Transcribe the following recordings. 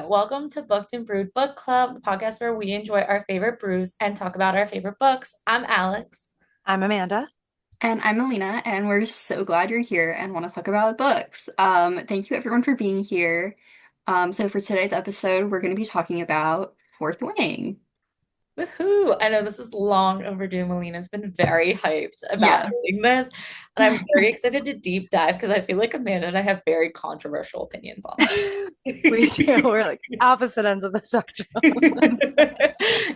welcome to Booked and Brewed Book Club, the podcast where we enjoy our favorite brews and talk about our favorite books. I'm Alex. I'm Amanda. And I'm Alina, and we're so glad you're here and want to talk about books. Thank you everyone for being here. So for today's episode, we're going to be talking about Fourth Wing. Woohoo! I know this is long overdue. Melina's been very hyped about Yes. reading this, and I'm very excited to deep dive because I feel like Amanda and I have very controversial opinions on We do. this. We're like opposite ends of the spectrum.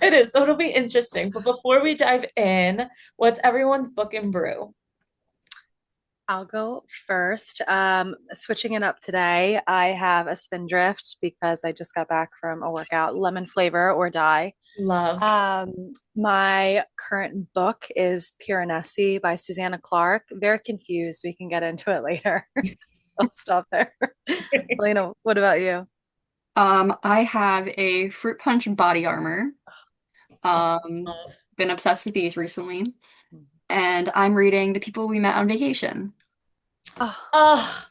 It is, so it'll be interesting. But before we dive in, what's everyone's book and brew? I'll go first. Switching it up today, I have a Spindrift because I just got back from a workout, lemon flavor or die. Love. My current book is Piranesi by Susanna Clark. Very confused. We can get into it later. I'll stop there. Lena, what about you? I have a fruit punch body armor. Um, been obsessed with these recently, and I'm reading The People We Met on Vacation. Oh, Oh,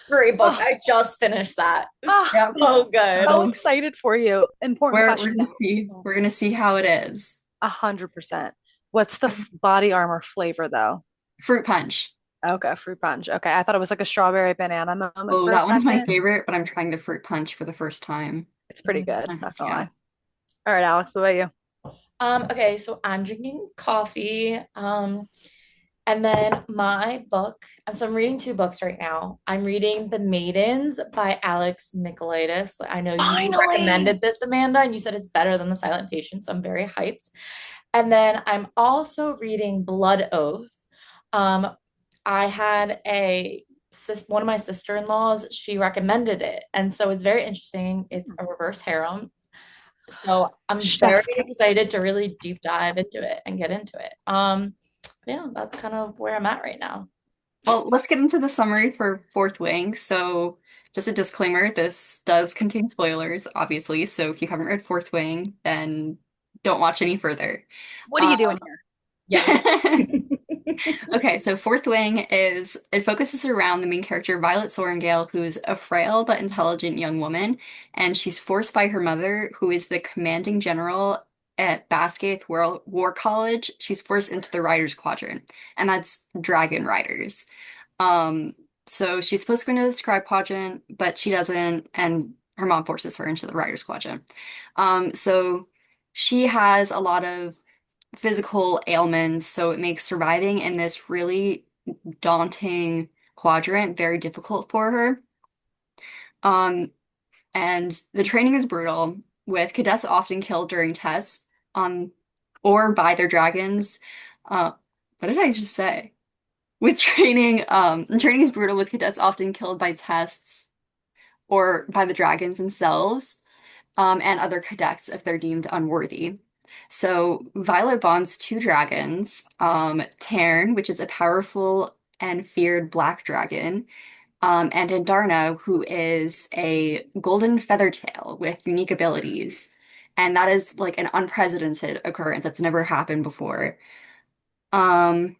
great book. oh, I just finished that. oh, Yeah, So it's good. so excited for you. Important we're question. gonna see we're gonna see how it is. 100%. What's the body armor flavor though? Fruit punch. Okay, fruit punch. Okay, I thought it was like a strawberry banana moment Oh, for a that one's my second. favorite, but I'm trying the fruit punch for the first time. It's pretty good, not Nice, gonna yeah. lie. All right, Alex, what about you? Okay, so I'm drinking coffee. And then my book, so I'm reading two books right now. I'm reading The Maidens by Alex Michaelides. I know you Finally. recommended this, Amanda, and you said it's better than The Silent Patient, so I'm very hyped. And then I'm also reading Blood Oath. Um, I had one of my sister-in-laws, she recommended it, and so it's very interesting. It's a reverse harem. So I'm very Chef's kiss. excited to really deep dive into it and get into it. Yeah, that's kind of where I'm at right now. Well, let's get into the summary for Fourth Wing. So, just a disclaimer, this does contain spoilers, obviously. So, if you haven't read Fourth Wing, then don't watch any further. What are Um, you doing here? Yes. okay, so Fourth Wing it focuses around the main character, Violet Sorrengail, who's a frail but intelligent young woman, and she's forced by her mother, who is the commanding general at Basgiath War College. She's forced into the Riders Quadrant, and that's Dragon Riders. Um, so she's supposed to go into the scribe quadrant, but she doesn't, and her mom forces her into the writer's quadrant. So she has a lot of physical ailments, so it makes surviving in this really daunting quadrant very difficult for her. Um, and the training is brutal, with cadets often killed during tests on or by their dragons. What did I just say? With training, training is brutal with cadets often killed by tests or by the dragons themselves, and other cadets if they're deemed unworthy. So Violet bonds two dragons, Tairn, which is a powerful and feared black dragon, and Indarna, who is a golden feathertail with unique abilities. And that is like an unprecedented occurrence that's never happened before. Um,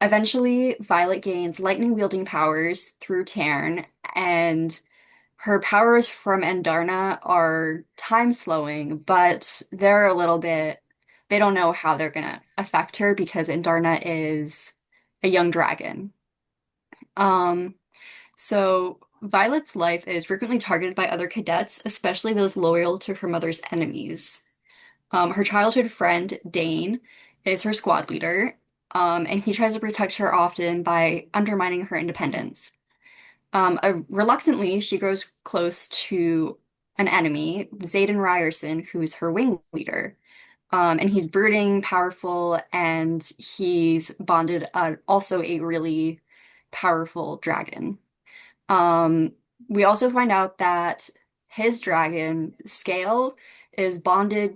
Eventually, Violet gains lightning wielding powers through Tairn, and her powers from Andarna are time slowing, but they're a little bit, they don't know how they're gonna affect her because Andarna is a young dragon. Um, so Violet's life is frequently targeted by other cadets, especially those loyal to her mother's enemies. Her childhood friend, Dane, is her squad leader, and he tries to protect her often by undermining her independence. Reluctantly, she grows close to an enemy, Xaden Riorson, who's her wing leader. And he's brooding, powerful, and he's bonded also a really powerful dragon. Um, we also find out that his dragon, Scale, is mated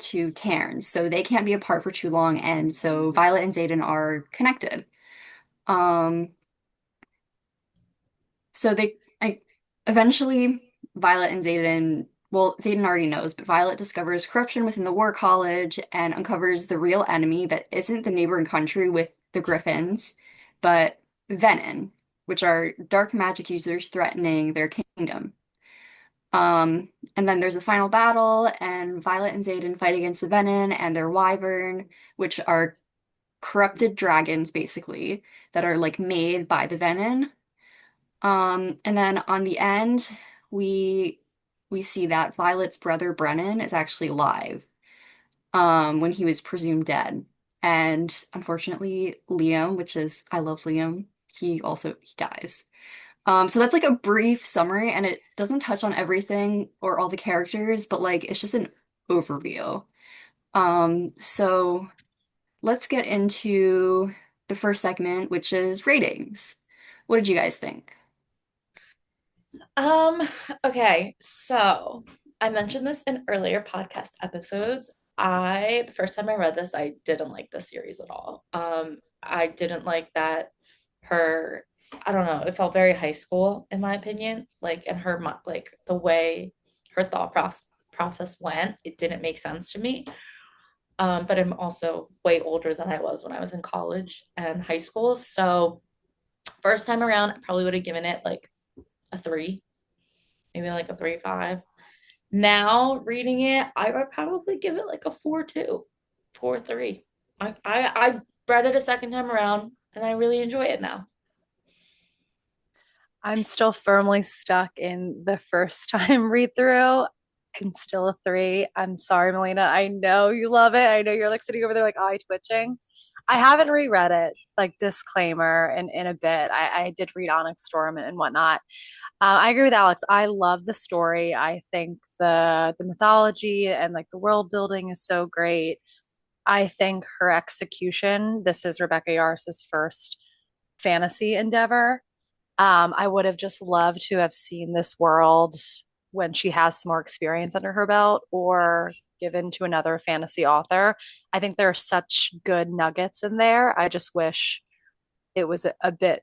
to Tairn, so they can't be apart for too long, and so Violet and Xaden are connected. Um, so eventually Violet and Xaden, well, Xaden already knows, but Violet discovers corruption within the War College and uncovers the real enemy that isn't the neighboring country with the Griffins, but Venin, which are dark magic users threatening their kingdom. And then there's a final battle, and Violet and Xaden fight against the Venom and their Wyvern, which are corrupted dragons, basically, that are like made by the Venom. And then on the end, we we see that Violet's brother Brennan is actually alive, when he was presumed dead. And unfortunately, Liam, which is I love Liam, he dies. So that's like a brief summary, and it doesn't touch on everything or all the characters, but like it's just an overview. So let's get into the first segment, which is ratings. What did you guys think? Um, okay, so I mentioned this in earlier podcast episodes. The first time I read this, I didn't like the series at all. I didn't like that her, I don't know, it felt very high school in my opinion. Like, and like the way her process went, it didn't make sense to me. But I'm also way older than I was when I was in college and high school. So first time around, I probably would have given it like a three, maybe like a 3.5. Now reading it, I would probably give it like a 4.2, 4.3. I read it a second time around and I really enjoy it now. I'm still firmly stuck in the first time read through. I'm still a three. I'm sorry, Melina. I know you love it. I know you're like sitting over there like eye twitching. I haven't reread it, like disclaimer, in a bit. I did read Onyx Storm and whatnot. I agree with Alex. I love the story. I think the mythology and like the world building is so great. I think her execution, this is Rebecca Yarros' first fantasy endeavor. I would have just loved to have seen this world when she has some more experience under her belt or given to another fantasy author. I think there are such good nuggets in there. I just wish it was a bit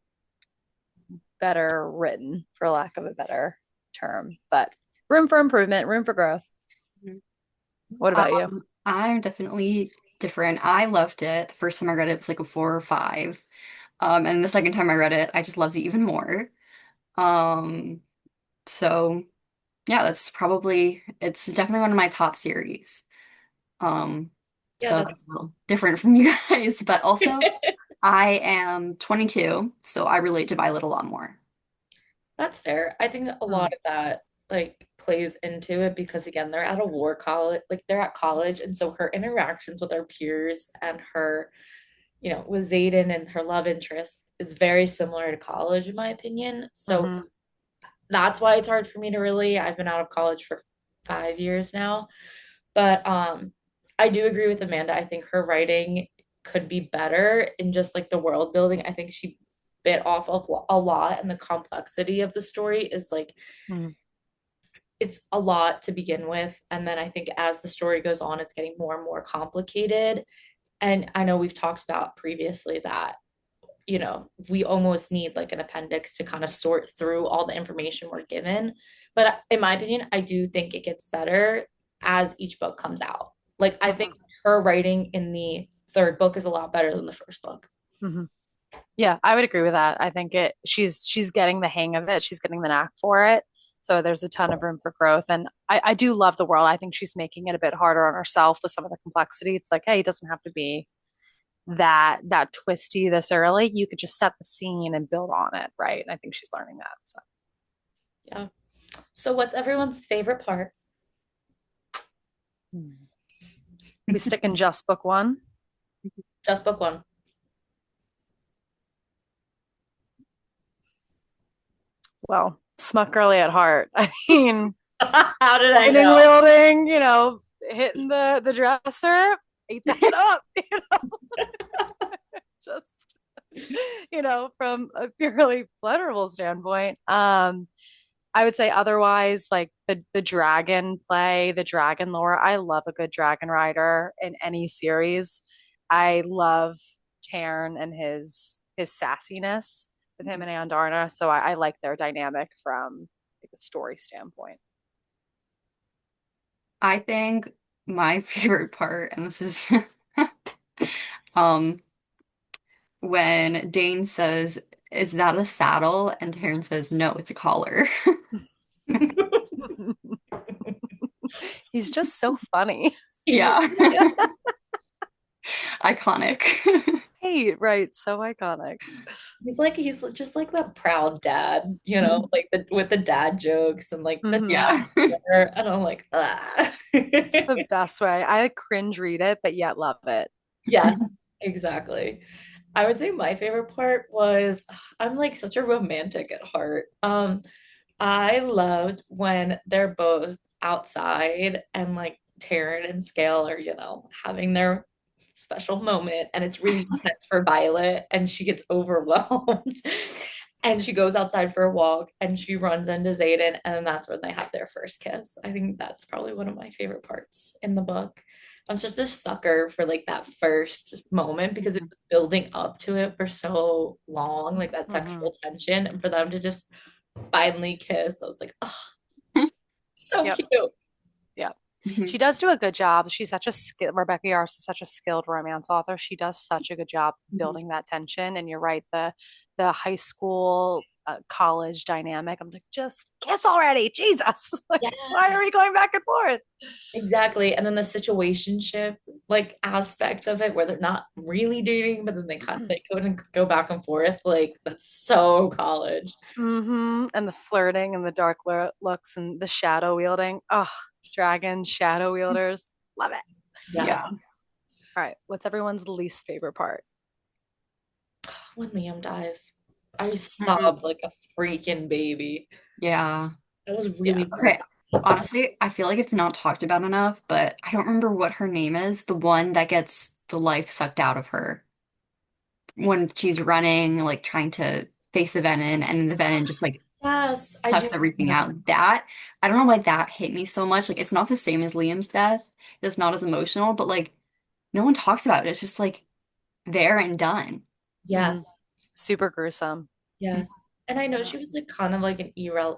better written, for lack of a better term. But room for improvement, room for growth. What about you? I'm definitely different. I loved it. The first time I read it, it was like a 4 or 5. And the second time I read it, I just loved it even more. Um, so yeah, it's definitely one of my top series. Um, Yeah, so that's a little different from you guys, but also I am 22, so I relate to Violet a lot more. that's fair. I think a lot of that like plays into it because again, they're at a war college, like they're at college, and so her interactions with her peers and her, with Xaden and her love interest is very similar to college in my opinion. So Mm-hmm. that's why it's hard for me to really, I've been out of college for 5 years now. But I do agree with Amanda. I think her writing could be better in just like the world building. I think she bit off of a lot, and the complexity of the story is like Mm-hmm. it's a lot to begin with. And then I think as the story goes on, it's getting more and more complicated. And I know we've talked about previously that, we almost need like an appendix to kind of sort through all the information we're given. But in my opinion, I do think it gets better as each book comes out. Like, I think her writing in the third book is a lot better than the first book. Mm-hmm. Yeah, I would agree with that. I think she's getting the hang of it. She's getting the knack for it. So there's a ton of room for growth. And I do love the world. I think she's making it a bit harder on herself with some of the complexity. It's like, hey, it doesn't have to be that twisty this early. You could just set the scene and build on it, right? And I think she's learning that. So Yeah. So, what's everyone's favorite part? we stick in just book one. Just book one. Well, Smuck girly at heart. I mean, How did I lightning know? wielding, hitting the dresser, eat that up, just from a purely pleasurable standpoint. I would say otherwise, like the dragon play, the dragon lore. I love a good dragon rider in any series. I love Tairn and his sassiness with him and Andarna. So I like their dynamic from like, a story standpoint. I think my favorite part, and this is um when Dane says, "Is that a saddle?" and Taryn says, "No, it's a collar." He's just so funny. He really Yeah. is. Iconic. Hey, right, so iconic. He's just like the proud dad, like with the dad jokes and like the dad Hmm. Yeah. humor, and I'm like, ah. It's the best way. I cringe read it, but yet love it. Yes, exactly. I would say my favorite part was I'm like such a romantic at heart. I loved when they're both outside and like Taryn and Scale are, having their special moment and it's really intense for Violet and she gets overwhelmed and she goes outside for a walk and she runs into Xaden and then that's when they have their first kiss. I think that's probably one of my favorite parts in the book. I'm just a sucker for like that first moment because it was building up to it for so long, like that Hmm. sexual tension, and for them to just finally kiss. I was like, oh, so Yep. cute. Yep. Mhm. She does do a good job. She's such a skill. Rebecca Yarros is such a skilled romance author. She does such a good job Mhm. building that tension. And you're right, the high school college dynamic. I'm like, just kiss already, Jesus! Like, Yeah, why are we going back and forth? exactly. And then the situationship like aspect of it where they're not really dating, but then they couldn't go back and forth. Like that's so college. And the flirting and the dark looks and the shadow wielding. Oh, dragons, shadow wielders. Love it. Yeah. Yeah. All right. What's everyone's least favorite part? When Liam dies, I Mhm. sobbed like a freaking baby. Yeah. That was Yeah. really hard. Okay. Honestly, I feel like it's not talked about enough, but I don't remember what her name is. The one that gets the life sucked out of her when she's running, like trying to face the venom, and then the venom just like Yes, I do sucks everything remember. out. That, I don't know why that hit me so much. Like, it's not the same as Liam's death. It's not as emotional, but like, no one talks about it. It's just like there and done. Hmm. Yes. Super gruesome. Yes. And I know Yeah. she was like kind of like an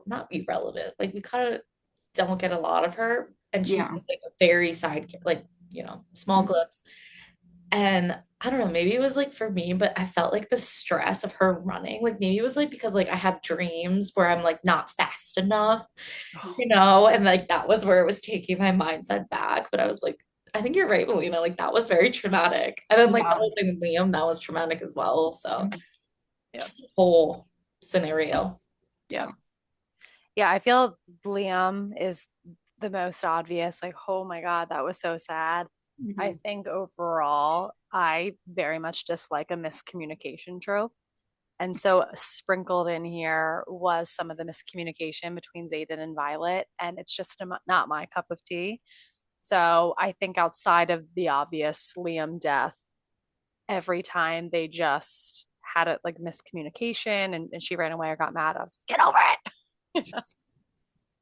not irrelevant. Like we kind of don't get a lot of her. And she Yeah. was like a very like, small glimpse. And I don't know, maybe it was like for me, but I felt like the stress of her running. Like maybe it was like because like I have dreams where I'm like not fast enough, and like that was where it was taking my mindset back. But I was like, I think you're right, Melina. Like that was very traumatic. And then like the Yeah. whole thing with Liam, that was traumatic as well. So Yep. just the whole scenario. Yep. Yeah, I feel Liam is the most obvious. Like, oh my God, that was so sad. I Mhm. think overall, I very much dislike a miscommunication trope. And so sprinkled in here was some of the miscommunication between Xaden and Violet, and it's just not my cup of tea. So I think outside of the obvious Liam death, every time they just had a like miscommunication and she ran away or got mad, I was like, get over it.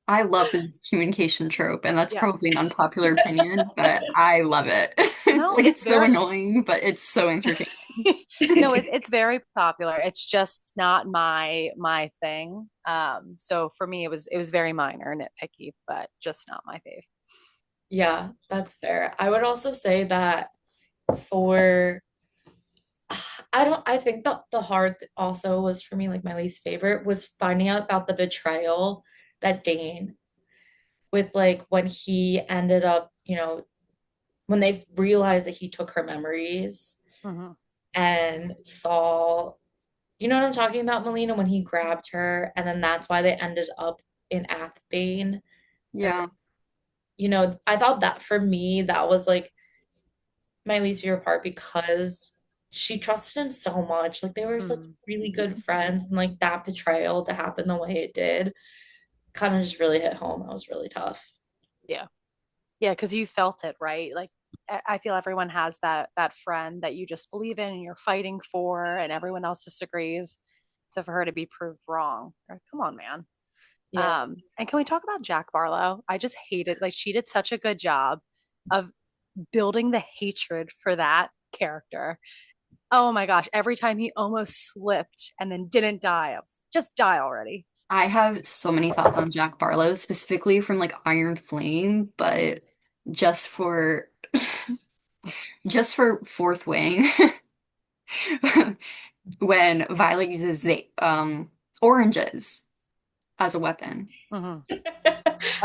I love the communication trope, and that's Yeah. probably an unpopular opinion, but I love it. No, Like, it's it's so very annoying, but it's so entertaining. no, it's very popular. It's just not my thing. So for me, it was very minor, nitpicky, but just not my fave. Yeah, that's fair. I would also say that for I think the hard also was for me like my least favorite was finding out about the betrayal that Dane with like when he ended up, when they realized that he took her memories Hmm. and saw, you know what I'm talking about, Melina, when he grabbed her and then that's why they ended up in Athbane. And Yeah. I thought that for me that was like my least favorite part because she trusted him so much. Like they were such Hmm. really good friends, and like that betrayal to happen the way it did kind of just really hit home. That was really tough. Yeah. Yeah, because you felt it, right? Like I feel everyone has that friend that you just believe in and you're fighting for, and everyone else disagrees. So for her to be proved wrong, like, come on, man. Yeah. And can we talk about Jack Barlow? I just hated, like, she did such a good job of building the hatred for that character. Oh my gosh, every time he almost slipped and then didn't die, I was just die already. I have so many thoughts on Jack Barlow, specifically from like Iron Flame, but just for just for Fourth Wing, when Violet uses the oranges as a weapon. Hmm.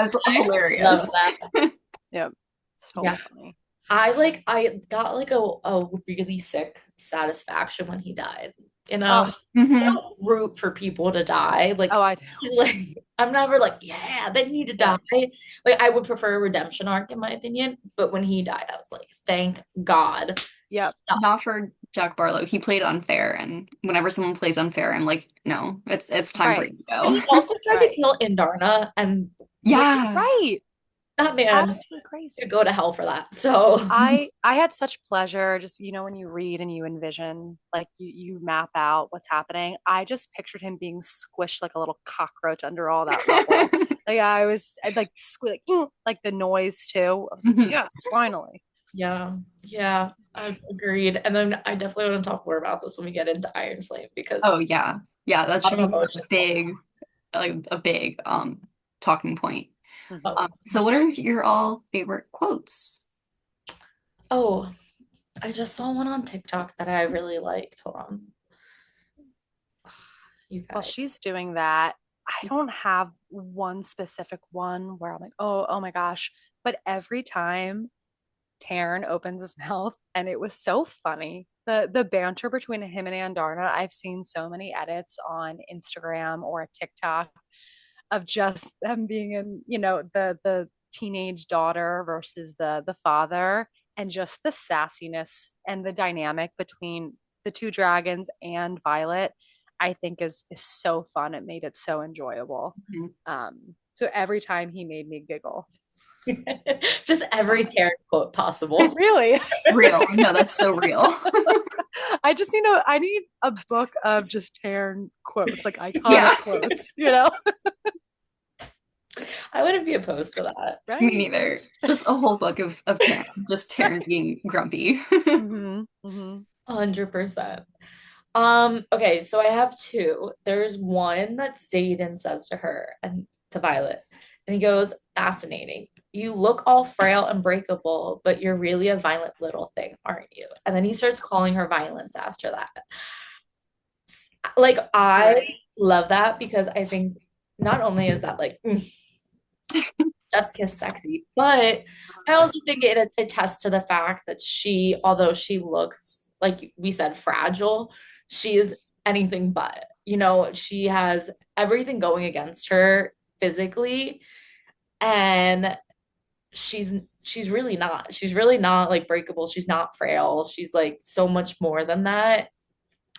That's hilarious. Love that. Yep. So Yeah. funny. I got like a really sick satisfaction when he died. You know, Oh, I Hmm. don't root for people to die. oh, I do. Like I'm never like, yeah, they need to Yeah. die. Like I would prefer a redemption arc in my opinion. But when he died, I was like, thank God. Yep. Not for Jack Barlow. He played unfair, and whenever someone plays unfair, I'm like, no, it's time for Right. you to And go. he also tried to Right. kill Indarna, and like Yeah. Right. that man Absolutely could crazy. go to hell for that. So I had such pleasure just when you read and you envision like you map out what's happening. I just pictured him being squished like a little cockroach under all that rubble. Like I'd like like like the noise too. I was like, Mhm. yes, finally. yeah, yeah, I agreed. And then I definitely want to talk more about this when we get into Iron Flame because Oh yeah. Yeah, that a should lot be of emotions. a big talking point. Mhm. So what are your all favorite quotes? Oh, I just saw one on TikTok that I really liked. Hold on. You While guys. she's doing that, I don't have one specific one where I'm like, oh my gosh. But every time Tairn opens his mouth, and it was so funny. The banter between him and Andarna, I've seen so many edits on Instagram or TikTok of just them being in, the teenage daughter versus the father, and just the sassiness and the dynamic between the two dragons and Violet, I think is so fun. It made it so enjoyable. Mhm. So every time he made me giggle. Just every Taryn quote possible. Really? Real. No, that's so real. I just I need a book of just Tairn quotes, like iconic Yeah, quotes. I wouldn't be opposed to that. me Right? neither. Just a whole book of Taryn, just Taryn being grumpy. Mm-hmm. Mm-hmm. 100%. Okay, so I have two. There's one that Xaden says to her and to Violet, and he goes, fascinating. You look all frail and breakable, but you're really a violent little thing, aren't you? And then he starts calling her violence after that. Like, I Right. love that because I think not only is that like chef's kiss sexy, but I also think it attests to the fact that she, although she looks like we said fragile, she is anything but. You know, she has everything going against her physically, and she's really not. She's really not like breakable. She's not frail. She's like so much more than that.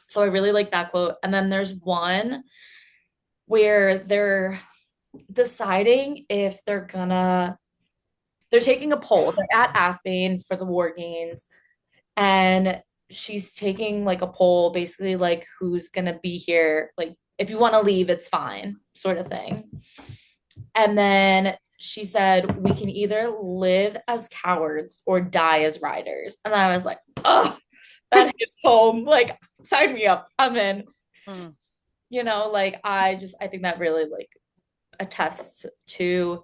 So I really like that quote. And then there's one where they're deciding if they're taking a poll. They're at Athbane for the War Games, and she's taking like a poll, basically like who's gonna be here. Like if you want to leave, it's fine, sort of thing. And then she said, "We can either live as cowards or die as riders." And I was like, "Oh, that hits home! Like, sign me up. I'm in." Mm. Like I think that really like attests to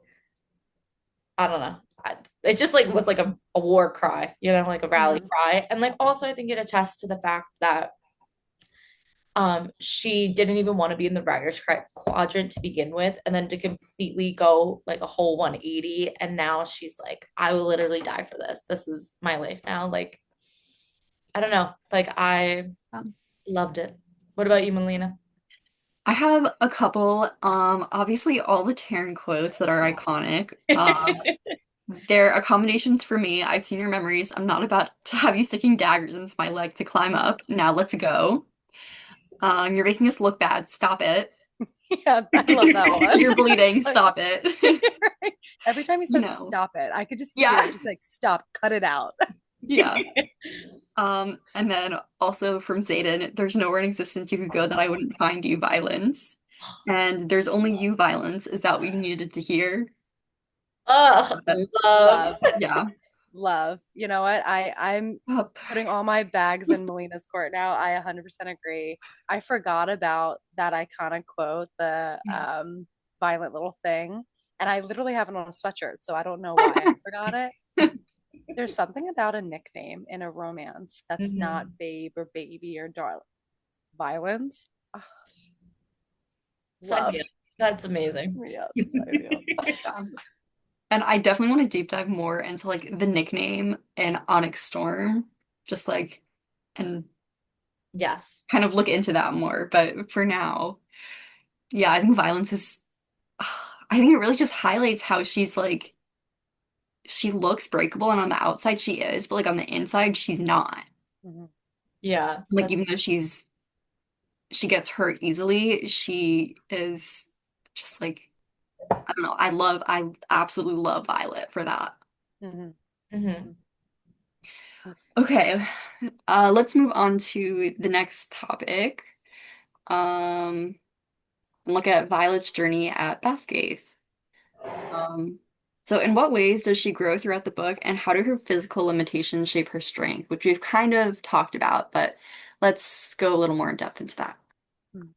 I don't know. It just like was like a war cry, like a rally Mm. cry. And like also I think it attests to the fact that she didn't even want to be in the Riders Quadrant to begin with, and then to completely go like a whole 180, and now she's like, I will literally die for this. This is my life now. Like, I don't know. Like I Um, loved it. What about you, Melina? I have a couple. Obviously all the Taryn quotes that are iconic. They're accommodations for me. I've seen your memories. I'm not about to have you sticking daggers into my leg to climb up. Now let's go. You're making us look bad. Stop it. Yeah, I love that one. You're bleeding. Like, Stop it. every time he You says know. stop it, I could just hear Yeah. it, just like stop, cut it out. Yeah. And then also from Xaden, there's nowhere in existence you could go that I wouldn't find you, Violence. And there's only you, Violence. Is that what you needed to hear? Oh, But, love. Love, love. You know what? I'm uh, putting all my bags in Melina's court now. I 100% agree. I forgot about that iconic quote, the violent little thing, and I literally have it on a sweatshirt, so I don't know why I forgot it. There's something about a nickname in a romance that's not Mhm. babe or baby or darling. Violence. Oh, Sign me love. up. That's amazing. Yes, I do. Yeah. And I definitely want to deep dive more into like the nickname and Onyx Storm, just like and Yes. kind of look into that more. But for now, yeah, I think violence is I think it really just highlights how she's like she looks breakable and on the outside she is, but like on the inside she's not. Mhm. Yeah. Like even though she gets hurt easily, she is just like I don't know. I absolutely love Violet for that. Mhm. Hmm. Mhm. 100%. Okay, let's move on to the next topic. Um, and look at Violet's journey at Basgiath. Um, so in what ways does she grow throughout the book, and how do her physical limitations shape her strength, which we've kind of talked about, but let's go a little more in depth into that. Mm.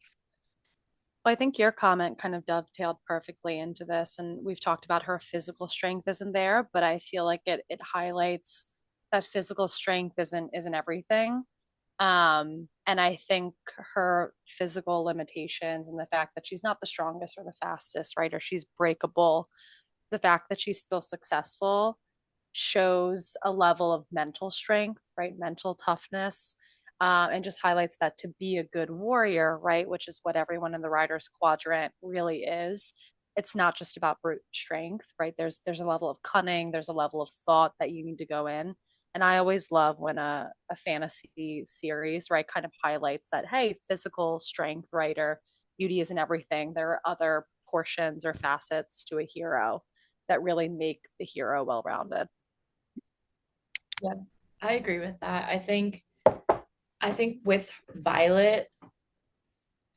Well, I think your comment kind of dovetailed perfectly into this, and we've talked about her physical strength isn't there, but I feel like it highlights that physical strength isn't everything. And I think her physical limitations and the fact that she's not the strongest or the fastest, right, or she's breakable, the fact that she's still successful shows a level of mental strength, right? Mental toughness, and just highlights that to be a good warrior, right? Which is what everyone in the Riders Quadrant really is. It's not just about brute strength, right? There's a level of cunning, there's a level of thought that you need to go in. And I always love when a fantasy series, right, kind of highlights that, hey, physical strength, right, or beauty isn't everything. There are other portions or facets to a hero that really make the hero well rounded. Yeah. I agree with that. I think with Violet,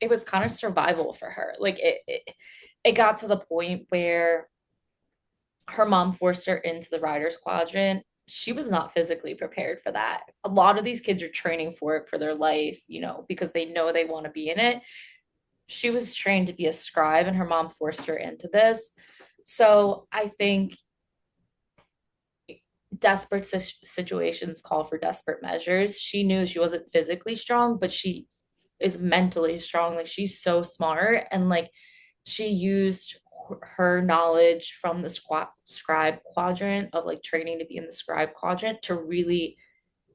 it was kind of survival for her. Like it got to the point where her mom forced her into the Riders Quadrant. She was not physically prepared for that. A lot of these kids are training for it for their life, because they know they want to be in it. She was trained to be a scribe, and her mom forced her into this. So I think desperate situations call for desperate measures. She knew she wasn't physically strong, but she is mentally strong. Like she's so smart, and like she used her knowledge from the scribe quadrant of like training to be in the scribe quadrant to really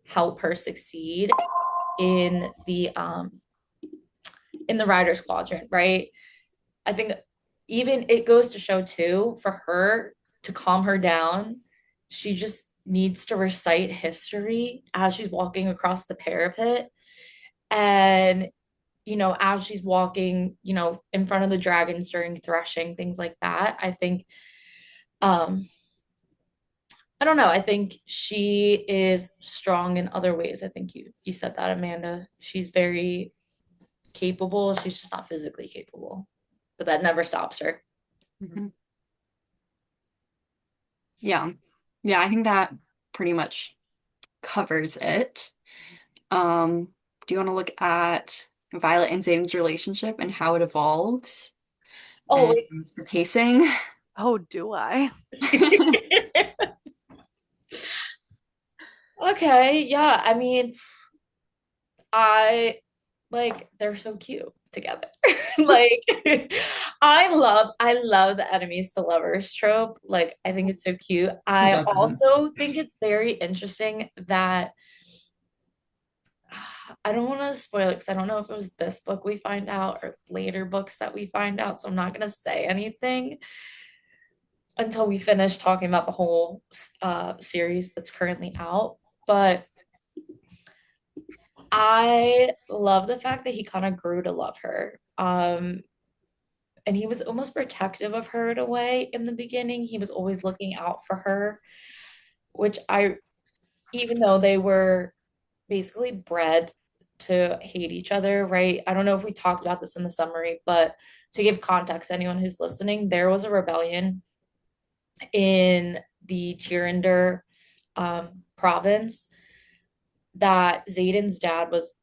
help her succeed in the Riders Quadrant, right? I think even it goes to show too, for her to calm her down, she just needs to recite history as she's walking across the parapet. And, as she's walking, in front of the dragons during threshing, things like that. Um, I don't know. I think she is strong in other ways. I think you said that, Amanda. She's very capable. She's just not physically capable. But that never stops her. Mhm. Yeah. Yeah, I think that pretty much covers it. Do you want to look at Violet and Xaden's relationship and how it evolves Oh, and it's the pacing? Oh, do I? okay. Yeah. I mean, I like they're so cute together. Like I love the enemies to lovers trope. Like I think it's so cute. Who I doesn't? also think it's very interesting that I don't want to spoil it because I don't know if it was this book we find out or later books that we find out. So I'm not going to say anything until we finish talking about the whole series that's currently out. But I love the fact that he kind of grew to love her. And he was almost protective of her in a way in the beginning. He was always looking out for her, which even though they were basically bred to hate each other, right? I don't know if we talked about this in the summary, but to give context to anyone who's listening, there was a rebellion in the Tyrrender province that Xaden's dad was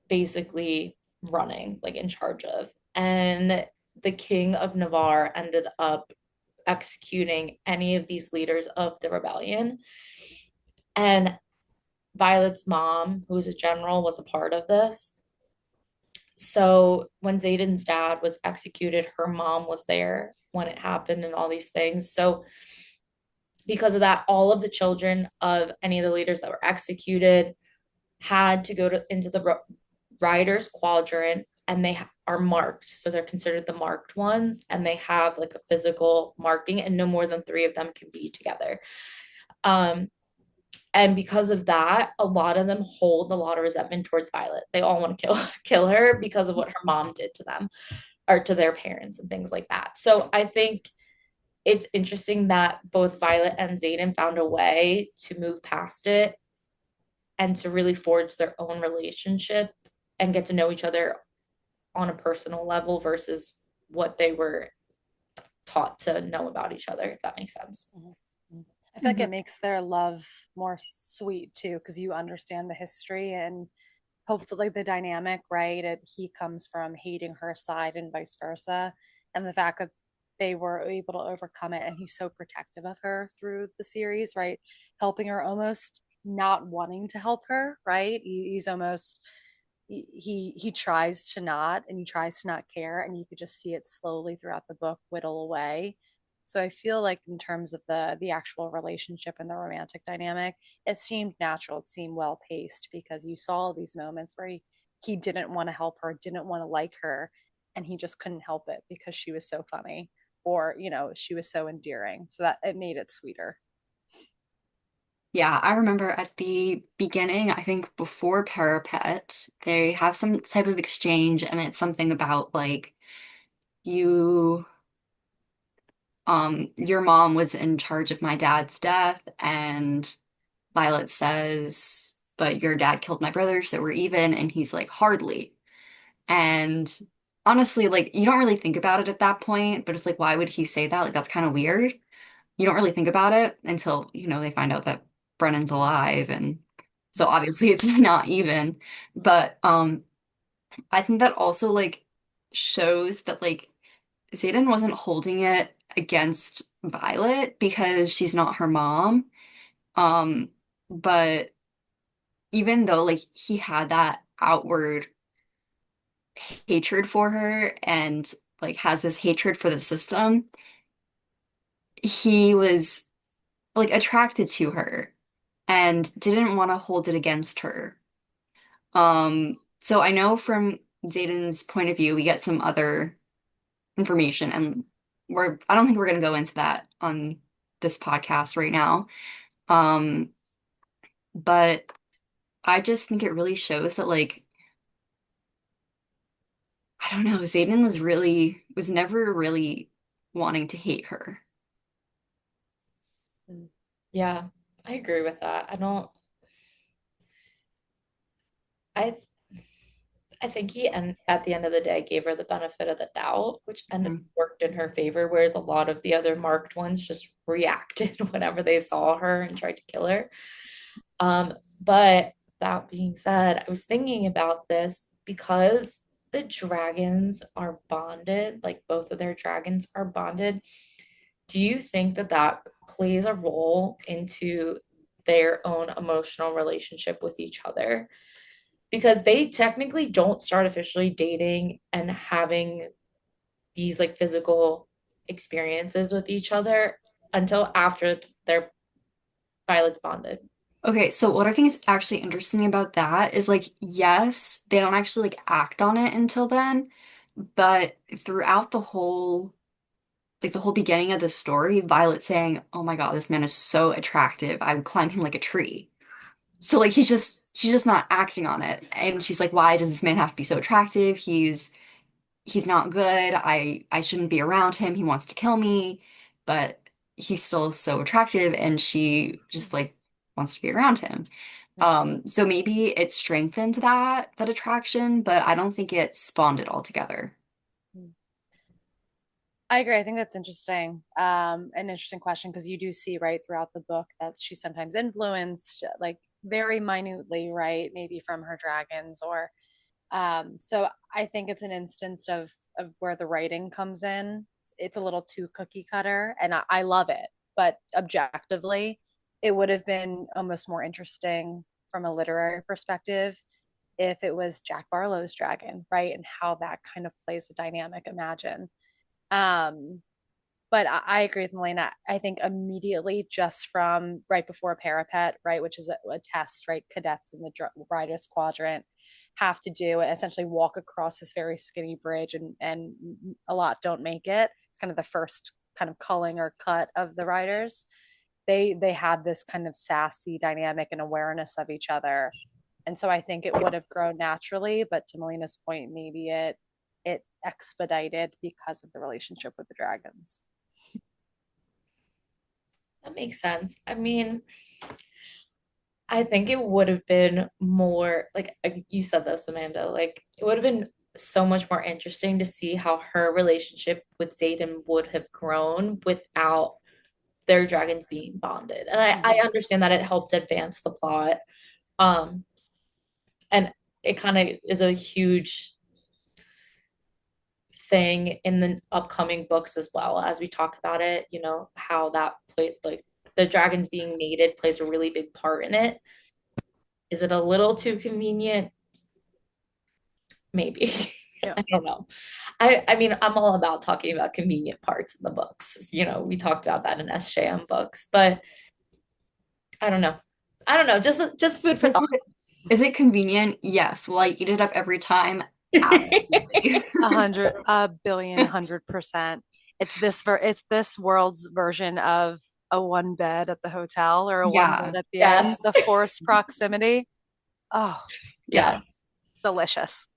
basically running, like in charge of. And the king of Navarre ended up executing any of these leaders of the rebellion. And Violet's mom, who was a general, was a part of this. So when Xaden's dad was executed, her mom was there when it happened and all these things. So because of that, all of the children of any of the leaders that were executed had to go into the Riders Quadrant, and they are marked. So they're considered the marked ones, and they have like a physical marking, and no more than three of them can be together. Um, and because of that, a lot of them hold a lot of resentment towards Violet. They all want to kill her because of what her mom did to them or to their parents and things like that. So I think it's interesting that both Violet and Xaden found a way to move past it and to really forge their own relationship and get to know each other on a personal level versus what they were taught to know about each other, if that makes sense. Mm-hmm. I feel like it makes their love more sweet too, because you understand the history and hopefully the dynamic, right? He comes from hating her side and vice versa. And the fact that they were able to overcome it, and he's so protective of her through the series, right? Helping her, almost not wanting to help her, right? He's almost he tries to not, and he tries to not care, and you could just see it slowly throughout the book whittle away. So I feel like in terms of the actual relationship and the romantic dynamic, it seemed natural, it seemed well paced, because you saw these moments where he didn't want to help her, didn't want to like her, and he just couldn't help it because she was so funny, or she was so endearing, so that it made it sweeter. Yeah, I remember at the beginning, I think before Parapet, they have some type of exchange, and it's something about like you your mom was in charge of my dad's death, and Violet says, but your dad killed my brother, so we're even, and he's like, hardly. And honestly, like you don't really think about it at that point, but it's like, why would he say that? Like that's kind of weird. You don't really think about it until, they find out that Brennan's alive, and so obviously it's not even. But I think that also like shows that like Xaden wasn't holding it against Violet because she's not her mom. Um, but even though like he had that outward hatred for her and like has this hatred for the system, he was like attracted to her and didn't want to hold it against her. So I know from Xaden's point of view, we get some other information, and I don't think we're gonna go into that on this podcast right now. Um, but I just think it really shows that like I don't know, Xaden was never really wanting to hate her. Yeah, I agree with that. I I think he and at the end of the day gave her the benefit of the doubt, which Mhm. worked in her favor, whereas a lot of the other marked ones just reacted whenever they saw her and tried to kill her. But that being said, I was thinking about this because the dragons are bonded, like both of their dragons are bonded. Do you think that that plays a role into their own emotional relationship with each other? Because they technically don't start officially dating and having these like physical experiences with each other until after their Violet's bonded. Okay, so what I think is actually interesting about that is like, yes, they don't actually like act on it until then, but throughout the whole beginning of the story, Violet saying, "Oh my God, this man is so attractive. I would climb him like a tree." So like she's just not acting on it. And she's like, "Why does this man have to be so attractive? He's not good. I shouldn't be around him. He wants to kill me." But he's still so attractive, and she just like wants to be around him. So maybe it strengthened that attraction, but I don't think it spawned it all together. I agree. I think that's interesting. An interesting question, because you do see right throughout the book that she's sometimes influenced, like very minutely, right? Maybe from her dragons, or so I think it's an instance of where the writing comes in. It's a little too cookie cutter, and I love it. But objectively, it would have been almost more interesting from a literary perspective if it was Jack Barlow's dragon, right? And how that kind of plays the dynamic, imagine. Um, but I agree with Melina. I think immediately just from right before a parapet, right, which is a test, right, cadets in the Riders Quadrant have to do essentially walk across this very skinny bridge, and a lot don't make it. It's kind of the first kind of culling or cut of the riders. They had this kind of sassy dynamic and awareness of each other, and so I think it would have grown naturally. But to Melina's point, maybe it expedited because of the relationship with the dragons. That makes sense. I mean, I think it would have been more like you said this, Amanda, like it would have been so much more interesting to see how her relationship with Xaden would have grown without their dragons being bonded. And I Mm-hmm. understand that it helped advance the plot. Um, and it kind of is a huge thing in the upcoming books as well as we talk about it, how that played like the dragons being mated plays a really big part in it. Is it a little too convenient? Maybe. Yeah. I don't know. I mean, I'm all about talking about convenient parts in the books. We talked about that in SJM books, but I don't know. I don't know. Just food for thought. Is it convenient? Yes. Will I eat it up every time? Absolutely. 100% it's this world's version of a one bed at the hotel or a one bed Yeah. at the inn, Yes. the forced proximity. Oh, yeah, Yes. delicious.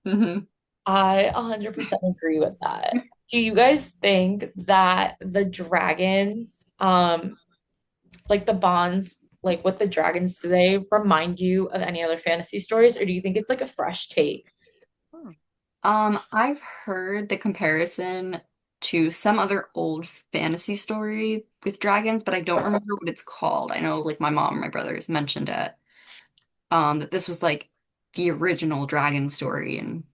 Hmm. I 100% agree with that. Do you guys think that the dragons, like the bonds, like with the dragons, do they remind you of any other fantasy stories, or do you think it's like a fresh take? Hmm. I've heard the comparison to some other old fantasy story with dragons, but I don't remember what it's called. I know like my mom and my brothers mentioned it. That this was like the original dragon story and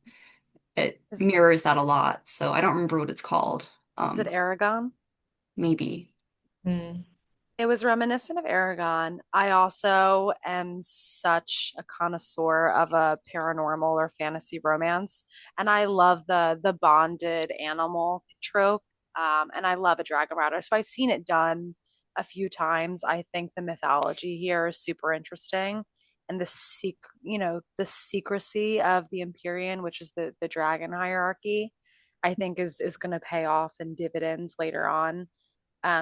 it Is, mirrors that a lot. So I don't remember what it's called. is it Um, Aragon? maybe. Hmm. It was reminiscent of Aragon. I also am such a connoisseur of a paranormal or fantasy romance, and I love the bonded animal trope. And I love a dragon rider, so I've seen it done a few times. I think the mythology here is super interesting, and the secrecy of the Empyrean, which is the dragon hierarchy, I think is going to pay off in dividends later on.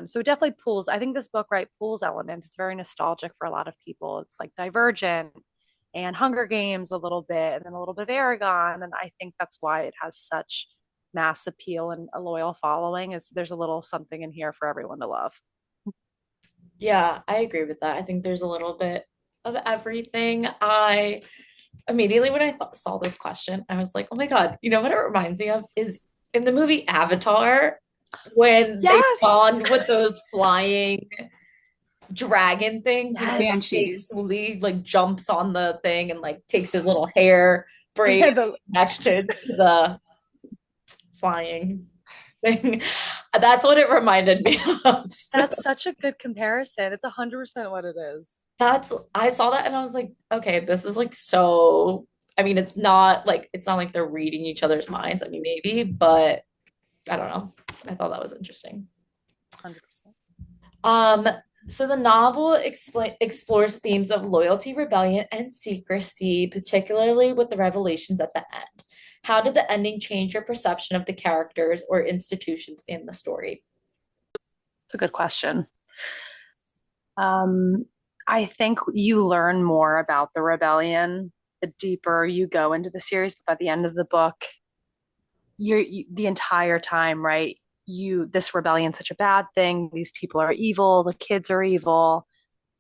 So it definitely pulls. I think this book, right, pulls elements. It's very nostalgic for a lot of people. It's like Divergent and Hunger Games a little bit, and then a little bit of Aragon. And I think that's why it has such mass appeal and a loyal following. Is there's a little something in here for everyone to love. Yeah, I agree with that. I think there's a little bit of everything. I immediately when I saw this question, I was like, oh my God, you know what it reminds me of is in the movie Avatar when they Yes. bond with those flying dragon things, Yes. Banshees. basically like jumps on the thing and like takes his little hair braid Yeah, the connected to the flying thing. That's what it reminded me of. So that's such a good comparison. It's 100% what it is. I saw that and I was like, okay, this is like so. I mean, it's not like they're reading each other's minds. I mean, maybe, but I don't know. I thought that was interesting. 100%. Um, so the novel explores themes of loyalty, rebellion, and secrecy, particularly with the revelations at the end. How did the ending change your perception of the characters or institutions in the story? It's a good question. Um, I think you learn more about the rebellion the deeper you go into the series. But by the end of the book, the entire time, right? This rebellion's such a bad thing. These people are evil. The kids are evil,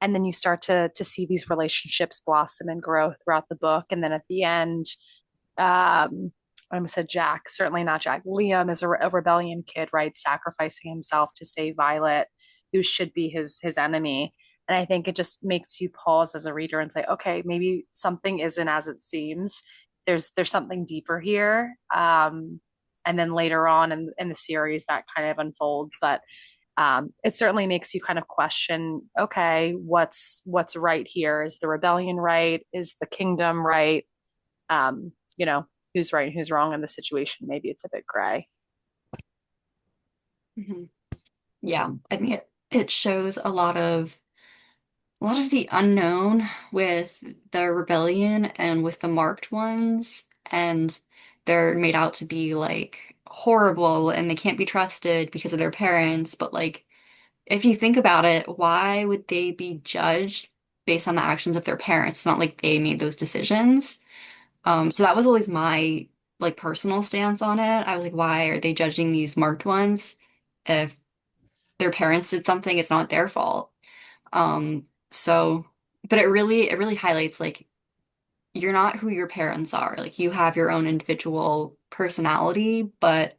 and then you start to see these relationships blossom and grow throughout the book. And then at the end, I almost said Jack. Certainly not Jack. Liam is a rebellion kid, right? Sacrificing himself to save Violet, who should be his enemy. And I think it just makes you pause as a reader and say, okay, maybe something isn't as it seems. There's something deeper here. And then later on in the series, that kind of unfolds. But it certainly makes you kind of question, okay, what's right here? Is the rebellion right? Is the kingdom right? you know, who's right and who's wrong in the situation. Maybe it's a bit gray. Mhm. Yeah, I think it shows a lot of the unknown with the rebellion and with the marked ones, and they're made out to be like horrible and they can't be trusted because of their parents. But like, if you think about it, why would they be judged based on the actions of their parents? It's not like they made those decisions. So that was always my like personal stance on it. I was like, why are they judging these marked ones? If their parents did something, it's not their fault. So, but it really highlights like you're not who your parents are. Like you have your own individual personality, but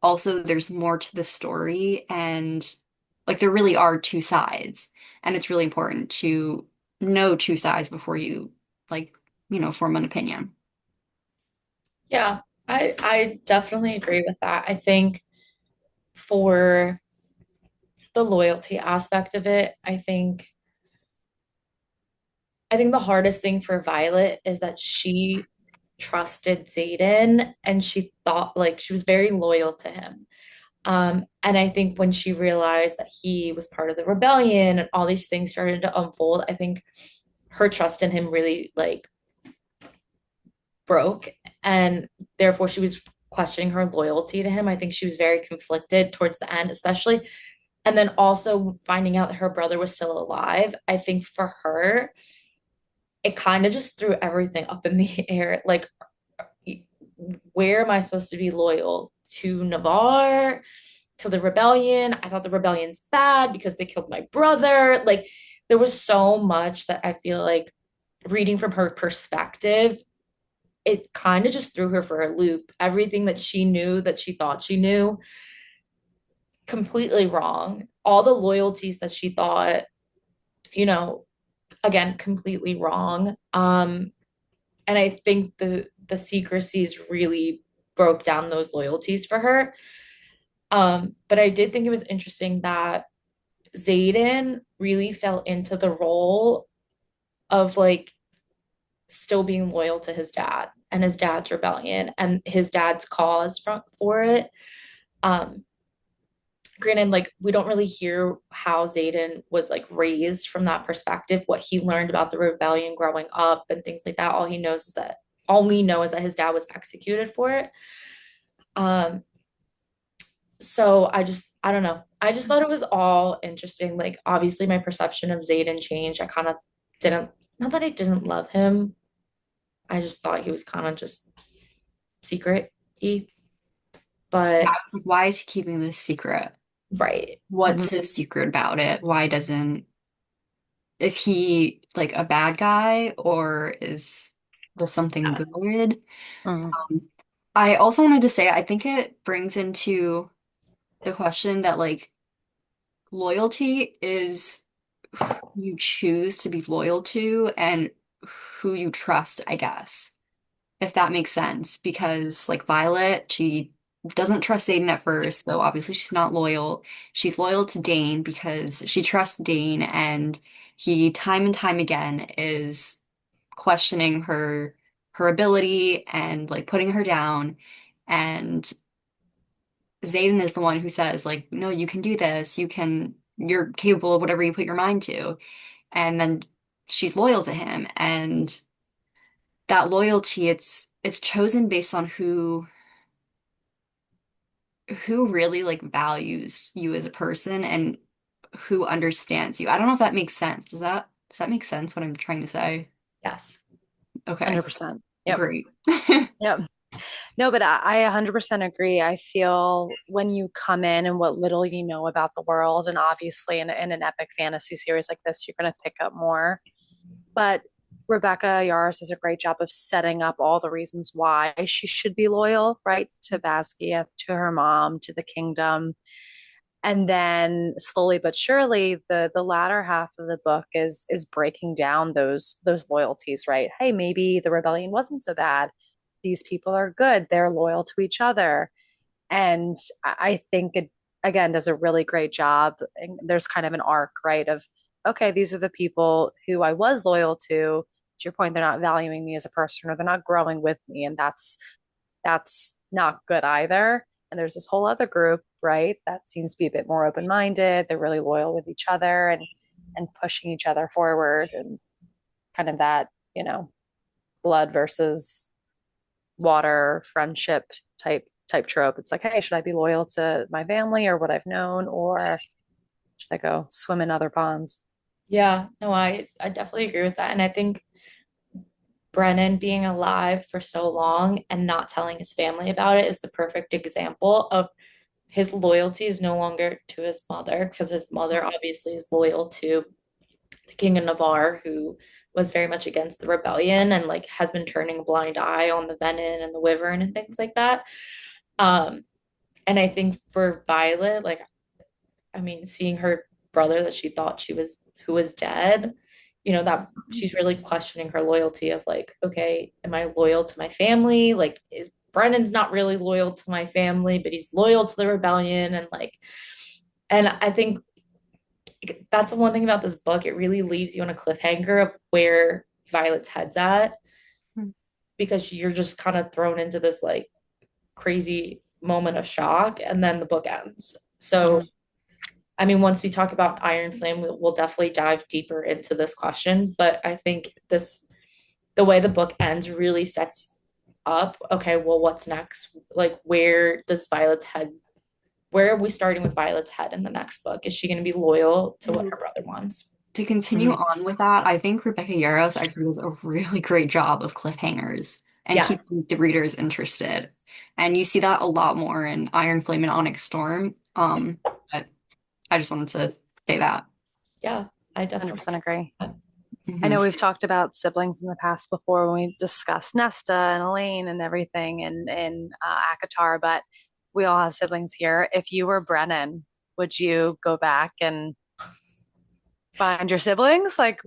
also there's more to the story and like there really are two sides. And it's really important to know two sides before you like, form an opinion. Yeah, I definitely agree with that. I think for the loyalty aspect of it, I think the hardest thing for Violet is that she trusted Xaden and she thought like she was very loyal to him. And I think when she realized that he was part of the rebellion and all these things started to unfold, I think her trust in him really like broke. And therefore she was questioning her loyalty to him. I think she was very conflicted towards the end, especially. And then also finding out that her brother was still alive. I think for her, it kind of just threw everything up in the air. Like, where am I supposed to be loyal to Navarre, to the rebellion? I thought the rebellion's bad because they killed my brother. Like, there was so much that I feel like reading from her perspective, it kind of just threw her for a loop. Everything that she knew, that she thought she knew, completely wrong. All the loyalties that she thought, you know, again, completely wrong. And I think the secrecies really broke down those loyalties for her. But I did think it was interesting that Xaden really fell into the role of like still being loyal to his dad and his dad's rebellion and his dad's cause for it. Um, Granted, like we don't really hear how Xaden was like raised from that perspective, what he learned about the rebellion growing up and things like that. All we know is that his dad was executed for it. Um, so I don't know. I just thought it was all interesting. Like obviously my perception of Xaden changed. I kind of didn't, not that I didn't love him. I just thought he was kind of just secret-y. Yeah, I But was like, why is he keeping this secret? right. What's Mhm. so secret about it? Is he like a bad guy or is this something Yeah. good? Mhm. Um, I also wanted to say, I think it brings into the question that like loyalty is who you choose to be loyal to and who you trust, I guess, if that makes sense. Because like Violet, she doesn't trust Aiden at first, so obviously she's not loyal. She's loyal to Dane because she trusts Dane, and he time and time again is questioning her ability and like putting her down. And Xaden is the one who says, like, no, you can do this. You're capable of whatever you put your mind to. And then she's loyal to him. And that loyalty, it's chosen based on who really like values you as a person and who understands you. I don't know if that makes sense. Does that make sense what I'm trying to say? Yes. Okay, 100%. Yep. great. Yep. No, but I 100% agree. I feel when you come in and what little you know about the world, and obviously in an epic fantasy series like this, you're going to pick up more. But Rebecca Yarros does a great job of setting up all the reasons why she should be loyal, right? To Basgiath, to her mom, to the kingdom. And then slowly but surely, the latter half of the book is breaking down those loyalties, right? Hey, maybe the rebellion wasn't so bad. These people are good. They're loyal to each other. And I think it again does a really great job. And there's kind of an arc, right? Of okay, these are the people who I was loyal to. to your point, they're not valuing me as a person, or they're not growing with me, and that's not good either. And there's this whole other group, right, that seems to be a bit more open-minded. They're really loyal with each other and pushing each other forward, and kind of that, blood versus water friendship type trope. It's like, hey, should I be loyal to my family or what I've known, or should I go swim in other ponds? Yeah, no, I definitely agree with that. And I think Brennan being alive for so long and not telling his family about it is the perfect example of his loyalty is no longer to his mother, because his mother obviously is loyal to the King of Navarre, who was very much against the rebellion and like has been turning a blind eye on the Venin and the Wyvern and things like that. Um, and I think for Violet, like, I mean, seeing her brother that she thought she was who was dead, that she's really questioning her loyalty of like, okay, am I loyal to my family? Like, is Brennan's not really loyal to my family, but he's loyal to the rebellion, and like, and I think that's the one thing about this book. It really leaves you on a cliffhanger of where Violet's head's at, because you're just kind of thrown into this like crazy moment of shock, and then the book ends. So I mean, once we talk about Iron Flame, we'll definitely dive deeper into this question. But I think the way the book ends really sets up, okay, well, what's next? Like, where are we starting with Violet's head in the next book? Is she going to be loyal to what her brother wants? To continue on with that, I think Rebecca Yarros actually does a really great job of cliffhangers and Yes. keeping the readers interested. And you see that a lot more in Iron Flame and Onyx Storm. But I just wanted to say that. Yeah, I 100% definitely. agree. I Mhm. know we've talked about siblings in the past before when we discussed Nesta and Elaine and everything and Akatar, but we all have siblings here. If you were Brennan, would you go back and find your siblings? Like,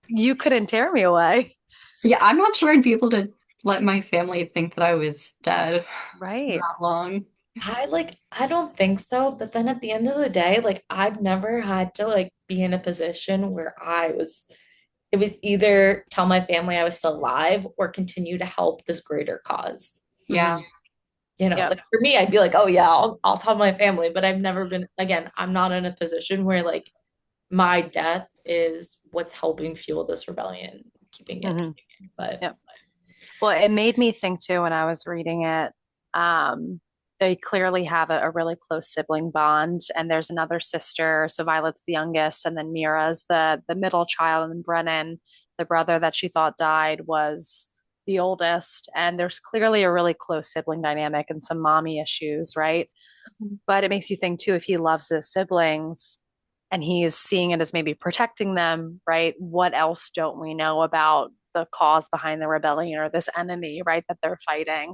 you couldn't tear me away. Yeah, I'm not sure I'd be able to let my family think that I was dead Right. that long. I don't think so, but then at the end of the day, like I've never had to like be in a position where it was either tell my family I was still alive or continue to help this greater cause. Yeah. Yep. Like for me, I'd be like, oh yeah, I'll tell my family, but I've never been, again, I'm not in a position where like my death is what's helping fuel this rebellion, keeping it. Mhm. But Yep. Well, it made me think too when I was reading it. Um, they clearly have a really close sibling bond, and there's another sister. So Violet's the youngest, and then Mira's the middle child, and then Brennan, the brother that she thought died, was the oldest. And there's clearly a really close sibling dynamic and some mommy issues, right? But it makes you think too, if he loves his siblings and he's seeing it as maybe protecting them, right? What else don't we know about the cause behind the rebellion or this enemy, right, that they're fighting?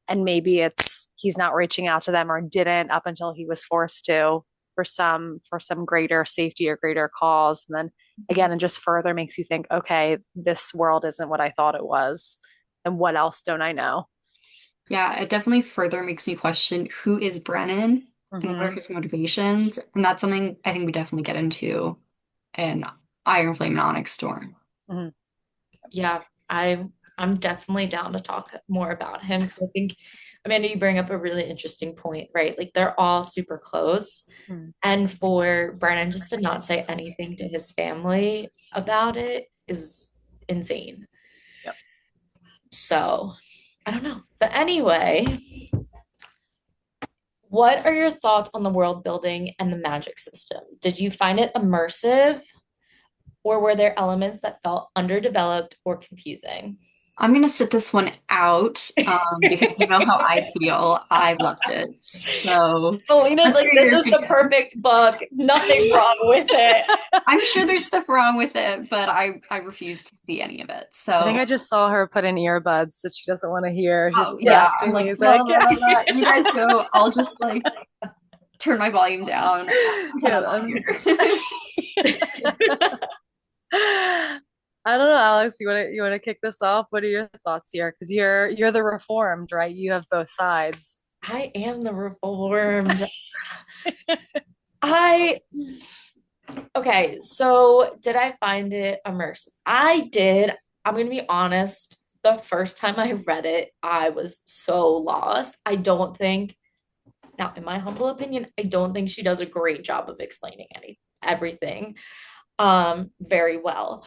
And maybe it's he's not reaching out to them or didn't up until he was forced to for some greater safety or greater cause. And then again, it just further makes you think, okay, this world isn't what I thought it was. And what else don't I know? Yeah, it definitely further makes me question who is Brennan and what are Mm-hmm. his motivations. And that's something I think we definitely get into in Iron Flame and Onyx Storm. Mm-hmm. yeah, I'm definitely down to talk more about him, because I think, Amanda, you bring up a really interesting point, right? Like they're all super close. Mm-hmm. And for Brennan just to not say anything to his family about it is insane. Yep. So I don't know. But anyway, what are your thoughts on the world building and the magic system? Did you find it immersive, or were there elements that felt underdeveloped or confusing? I'm gonna sit this one out because you know how I feel. I loved it. So Melina's let's like, hear this your is the opinion. perfect book. Nothing wrong with it. I'm sure there's stuff wrong with it, but I refuse to see any of it. I think So, I just saw her put in earbuds that she doesn't want to hear. She's oh yeah, I'm blasting like la music. la la la. You guys go. I'll just like turn my volume down and head Yeah, on out of here. I don't know, Alex. You want to kick this off? What are your thoughts here? Because you're the reformed, right? You have both sides. I am the reformed. I okay, so did I find it immersive? I did. I'm gonna be honest, the first time I read it, I was so lost. I don't think, now in my humble opinion, I don't think she does a great job of explaining everything very well.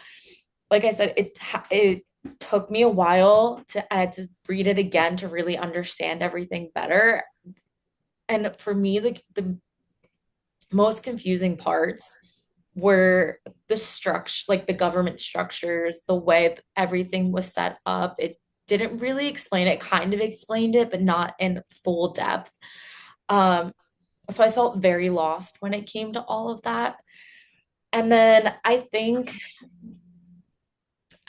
Like I said, it took me a while to I had to read it again to really understand everything better. And for me, the most confusing parts were the structure, like the government structures, the way everything was set up. It didn't really explain it, kind of explained it, but not in full depth. Um, so I felt very lost when it came to all of that. And then I think,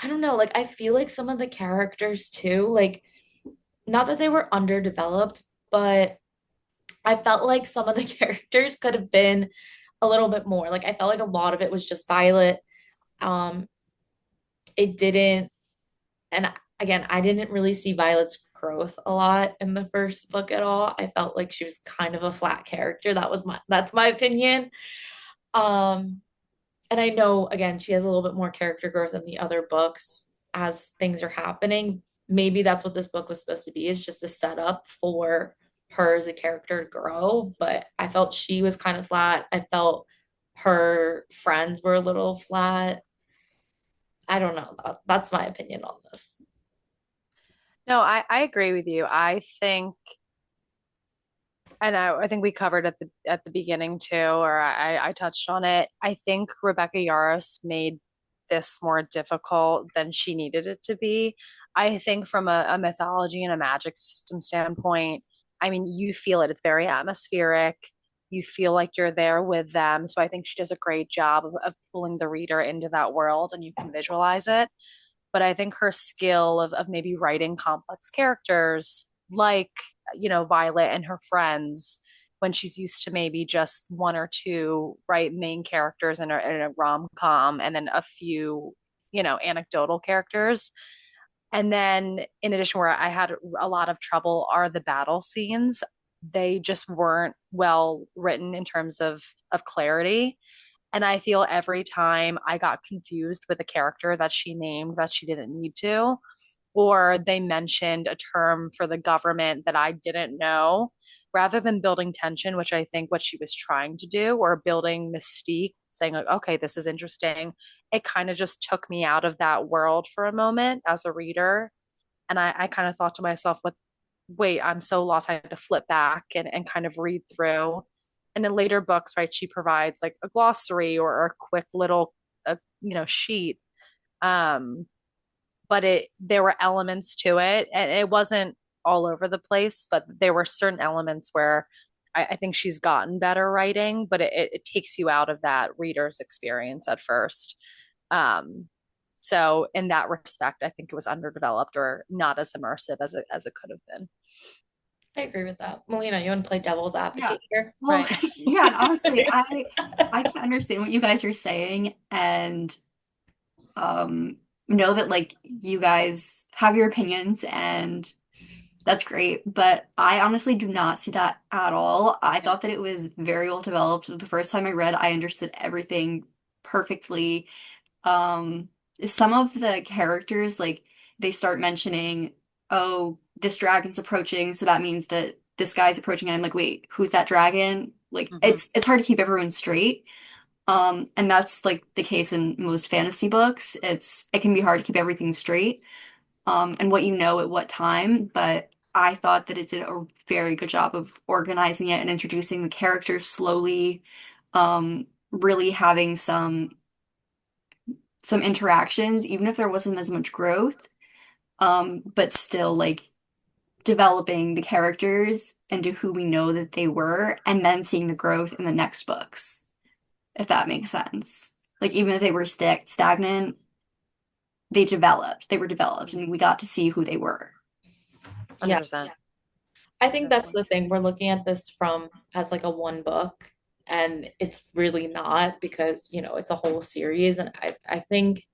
I don't know, like I feel like some of the characters too, like not that they were underdeveloped, but I felt like some of the characters could have been a little bit more. Like I felt like a lot of it was just Violet. Um, it didn't, and again, I didn't really see Violet's growth a lot in the first book at all. I felt like she was kind of a flat character. That's my opinion. Um, and I know again, she has a little bit more character growth in the other books as things are happening. Maybe that's what this book was supposed to be, is just a setup for her as a character to grow. But I felt she was kind of flat. I felt her friends were a little flat. I don't know. That's my opinion on this. No, I agree with you. I think, and I think we covered at the beginning too, or I touched on it. I think Rebecca Yarros made this more difficult than she needed it to be. I think from a mythology and a magic system standpoint, I mean, you feel it. It's very atmospheric. You feel like you're there with them. So I think she does a great job of pulling the reader into that world and you can visualize it. But I think her skill of maybe writing complex characters like, Violet and her friends, when she's used to maybe just one or two, right, main characters in a rom-com and then a few, anecdotal characters. And then in addition, where I had a lot of trouble are the battle scenes. They just weren't well written in terms of clarity. And I feel every time I got confused with a character that she named that she didn't need to, or they mentioned a term for the government that I didn't know, rather than building tension, which I think what she was trying to do, or building mystique, saying, like, okay, this is interesting, it kind of just took me out of that world for a moment as a reader. And I kind of thought to myself, what, wait, I'm so lost. I had to flip back and kind of read through. And in later books, right, she provides like a glossary or a quick little, sheet. Um, but there were elements to it, and it wasn't all over the place, but there were certain elements where I think she's gotten better writing, but it takes you out of that reader's experience at first. Um, so in that respect, I think it was underdeveloped or not as immersive as it could have been. I agree with that. Melina, you want to play devil's Yeah. advocate here? Well, Right. yeah, and honestly, I can understand what you guys are saying and know that like you guys have your opinions and that's great, but I honestly do not see that at all. I thought that it was very well developed. The first time I read, I understood everything perfectly. Um, some of the characters, like they start mentioning, oh, this dragon's approaching, so that means that this guy's approaching, and I'm like, wait, who's that dragon? Like Mm-hmm. it's hard to keep everyone straight. And that's like the case in most fantasy books. It can be hard to keep everything straight, and what you know at what time, but I thought that it did a very good job of organizing it and introducing the characters slowly, really having some interactions, even if there wasn't as much growth, but still like developing the characters into who we know that they were, and then seeing the growth in the next books, if that makes sense. Like even if they were stagnant, they were developed, and we got to see who they were. Yeah. 100%. I think that's the thing. We're looking at this from as like a one book, and it's really not, because, it's a whole series. And I think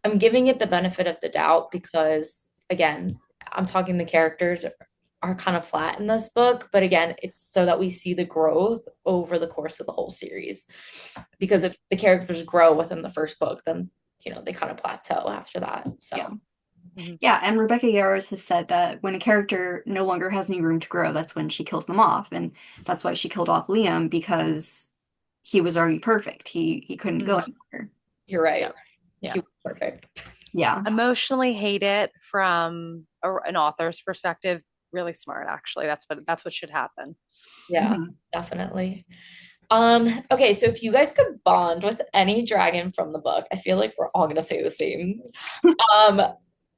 I'm giving it the benefit of the doubt because, again, I'm talking the characters are kind of flat in this book, but again, it's so that we see the growth over the course of the whole series. Because if the characters grow within the first book, then they kind of plateau after that. Yeah. So Mhm. Yeah, and Rebecca Yarros has said that when a character no longer has any room to grow, that's when she kills them off. And that's why she killed off Liam, because he was already perfect. He couldn't go Mm. anywhere. you're right. Yeah. Yeah. He was perfect. Yeah. Emotionally hate it from an author's perspective. Really smart, actually. That's what should happen. Yeah, Mhm. definitely. Okay, so if you guys could bond with any dragon from the book, I feel like we're all gonna say the same. Um,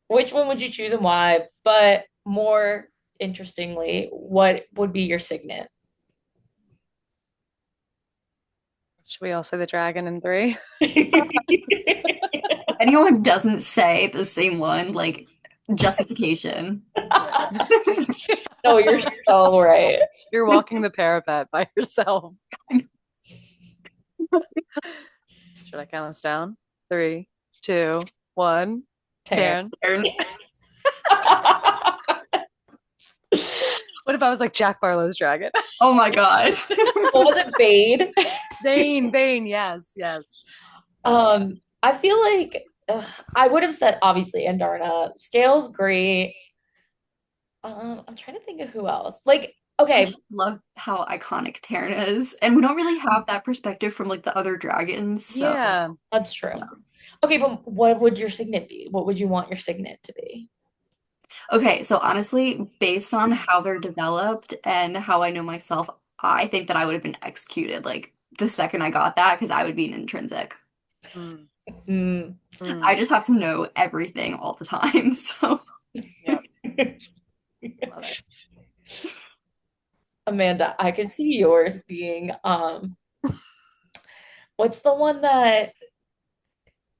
which one would you choose and why? But more interestingly, what would be your signet? Should we all say the dragon in three? Anyone doesn't say the same one, like justification. No, you're so right. You're walking the parapet by yourself. Should I count us down? Three, two, one. Tairn. Tairn. What if I was like Jack Barlow's dragon? Oh my God. What was it, Bade? Bane, yes, yes. I feel like I would have said obviously Andarna. Scale's great. I'm trying to think of who else. Like, I okay, just love how iconic Tairn is. And we don't really have that perspective from like the other dragons. So, Yeah. that's true. yeah. Okay, but what would your signet be? What would you want your signet to be? Okay, so honestly, based on how they're developed and how I know myself, I think that I would have been executed like the second I got that because I would be an intrinsic. Mm, Mm. I mm. just have to know everything all the time. So, Yep. Love it. Amanda, I could see yours being what's the one that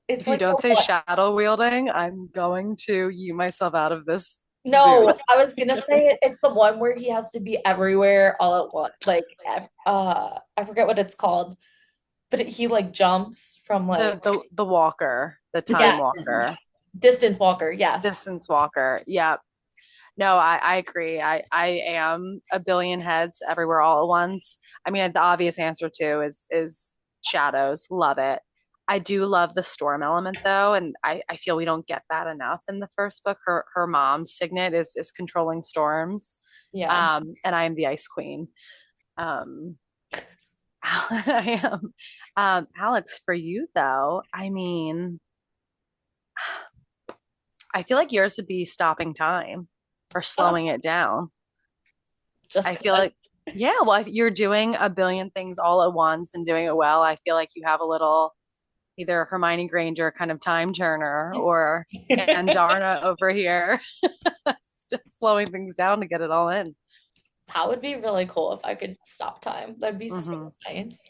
it's If you like the don't say one shadow wielding, I'm going to yeet myself out of this Zoom. no, I was gonna say it's the one where he has to be everywhere all at once. Like I forget what it's called, but he like jumps from like The walker, the the time yeah, distance. walker, distance walker, yes. distance walker. Yeah. No, I agree. I am a billion heads everywhere all at once. I mean, the obvious answer too is shadows. Love it. I do love the storm element though, and I feel we don't get that enough in the first book. Her mom's signet is controlling storms. Yeah. And I am the ice queen. Um I am. Alex, for you though, I mean, I feel like yours would be stopping time or Oh, slowing it down. just I feel 'cause. like, yeah, well, if you're doing a billion things all at once and doing it well, I feel like you have a little either Hermione Granger kind of time turner or Andarna over here, just slowing things down to get it all in. That would be really cool if I could stop time. That'd be so Hmm. nice.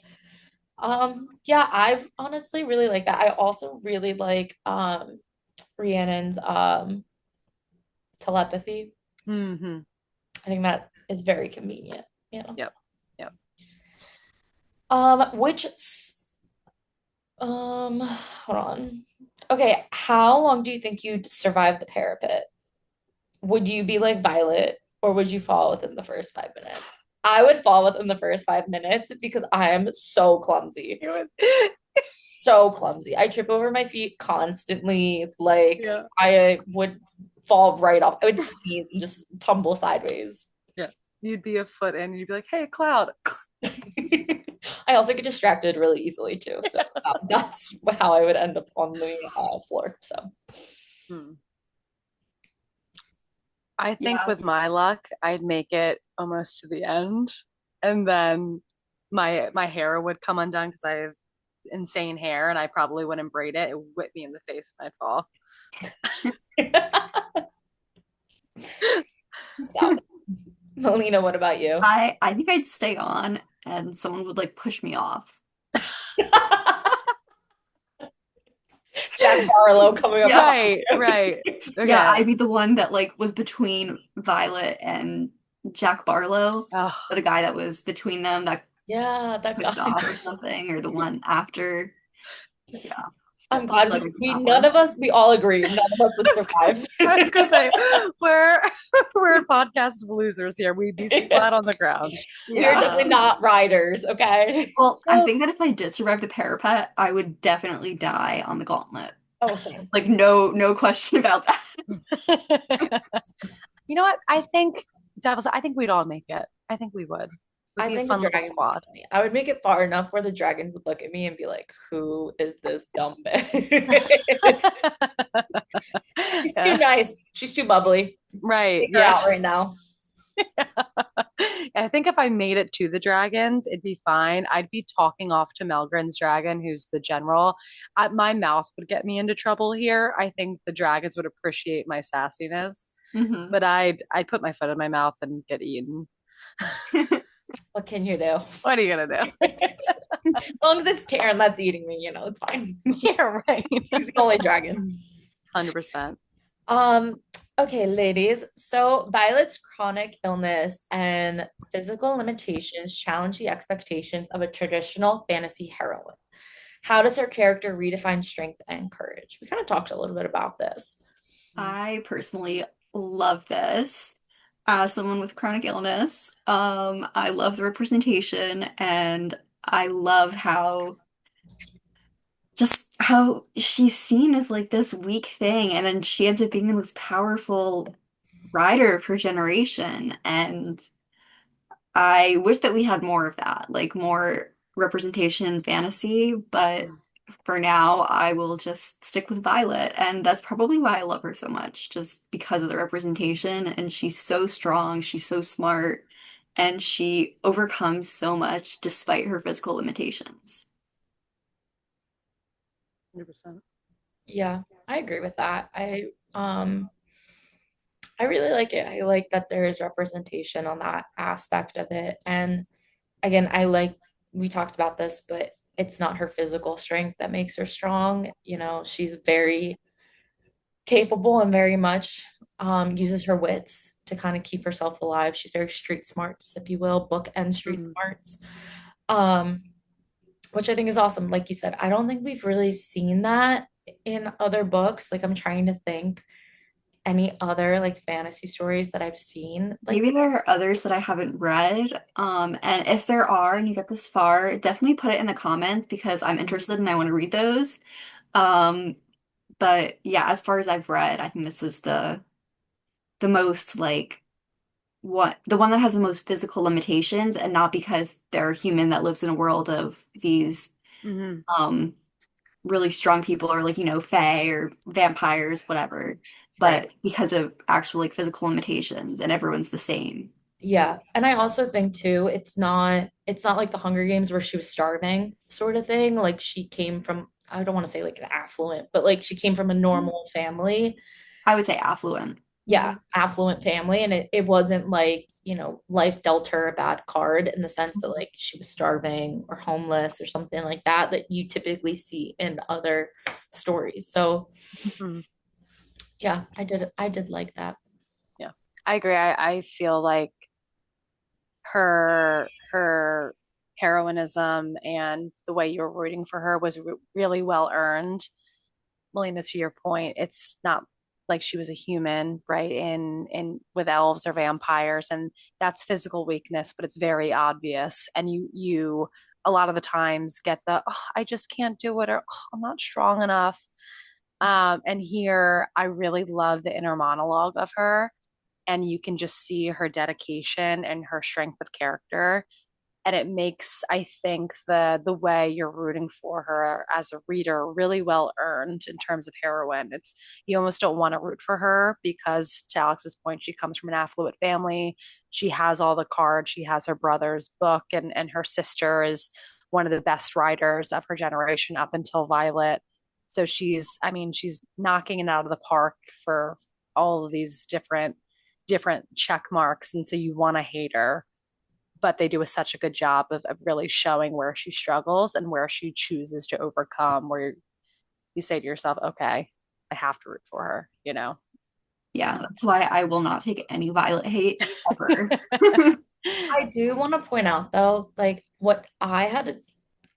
Yeah, I've honestly really like that. I also really like Rhiannon's telepathy. Hmm. I think that is very convenient, you know. Yep. Yep. Which hold on. Okay, how long do you think you'd survive the parapet? Would you be like Violet or would you fall within the first 5 minutes? I would fall within the first 5 minutes because I am so clumsy. So clumsy. I trip over my feet constantly. Like Yeah. I would fall right off. I would sneeze and just tumble sideways. Yeah. You'd be a foot in and you'd be like, hey, Cloud. I also get distracted really easily too. So that's how I would end up on the floor. So Hmm. I think Yeah. with my luck, I'd make it almost to the end, and then my hair would come undone because I have insane hair, and I probably wouldn't braid it. It would whip me in the face, and I'd fall. so, Melina, what about you? I think I'd stay on and someone would like push me off. Jack Barlow coming up. Yeah. Right, right. Yeah, Okay. I'd be the one that like was between Violet and Jack Barlow, Oh, but a guy that was between them that Yeah, that pushed guy. off or something, or the one after. Yeah, I'm I feel glad like we, I'd be we that none one. of us we all agree none of us would survive. I was gonna say we're we're a podcast of losers here. We'd be splat on the ground. We are Yeah. definitely not riders, okay? Well, I Well, think that if I did survive the parapet, I would definitely die on the gauntlet. Oh, same. Like no question about that. You know what? I think I think we'd all make it. I think we would. We'd I be a think the fun little dragons would squad. get me. I would make it far enough where the dragons would look at me and be like, "Who is this dumb bitch?" She's too Yeah. nice. She's too bubbly. Right. Take her Yeah. out right now. I think if I made it to the dragons, it'd be fine. I'd be talking off to Melgren's dragon, who's the general. My mouth would get me into trouble here. I think the dragons would appreciate my sassiness, Hmm. but I'd put my foot in my mouth and get eaten. What can you do? What are you gonna do? As long as it's Tairn that's eating me, it's fine. Yeah, right. He's the only dragon. 100%. Um, okay, ladies. So Violet's chronic illness and physical limitations challenge the expectations of a traditional fantasy heroine. How does her character redefine strength and courage? We kind of talked a little bit about this. I personally love this. As someone with chronic illness, I love the representation and I love how she's seen as like this weak thing, and then she ends up being the most powerful rider of her generation. And I wish that we had more of that, like more representation in fantasy, but for now, I will just stick with Violet. And that's probably why I love her so much, just because of the representation. And she's so strong, she's so smart, and she overcomes so much despite her physical limitations. 100%. Yeah, I agree with that. I really like it. I like that there is representation on that aspect of it. And again, we talked about this, but it's not her physical strength that makes her strong. She's very capable and very much uses her wits to kind of keep herself alive. She's very street smarts, if you will, book and street Mhm. smarts, um, which I think is awesome. Like you said, I don't think we've really seen that in other books. Like I'm trying to think any other like fantasy stories that I've seen like Maybe there are others that I haven't read. And if there are and you get this far, definitely put it in the comments because I'm interested and I want to read those. Um, but yeah, as far as I've read, I think this is the most like the one that has the most physical limitations, and not because they're a human that lives in a world of these Mhm. um really strong people, or like, fae or vampires, whatever, right. but because of actual like physical limitations and everyone's the same. Yeah. And I also think too, it's not like the Hunger Games where she was starving sort of thing. Like she came from, I don't want to say like an affluent, but like she came from a normal family. I would say affluent. Yeah, affluent family. And it wasn't like, life dealt her a bad card in the sense that like she was starving or homeless or something like that that you typically see in other stories. So Mhm. yeah, I did like that. Yeah, I agree. I feel like her heroinism and the way you were rooting for her was really well earned. Melina, to your point, it's not like she was a human, right? In with elves or vampires, and that's physical weakness, but it's very obvious. And you a lot of the times get the oh, I just can't do it, or oh, I'm not strong enough. And here I really love the inner monologue of her, and you can just see her dedication and her strength of character, and it makes, I think, the way you're rooting for her as a reader really well earned in terms of heroine. It's you almost don't want to root for her because, to Alex's point, she comes from an affluent family. She has all the cards. She has her brother's book, and her sister is one of the best writers of her generation up until Violet. So I mean, she's knocking it out of the park for all of these different check marks, and so you want to hate her, but they do such a good job of really showing where she struggles and where she chooses to overcome, where you say to yourself, okay, I have to root for her, you know? Yeah, that's why I will not take any Violet hate ever. I do want to point out though, like what I had to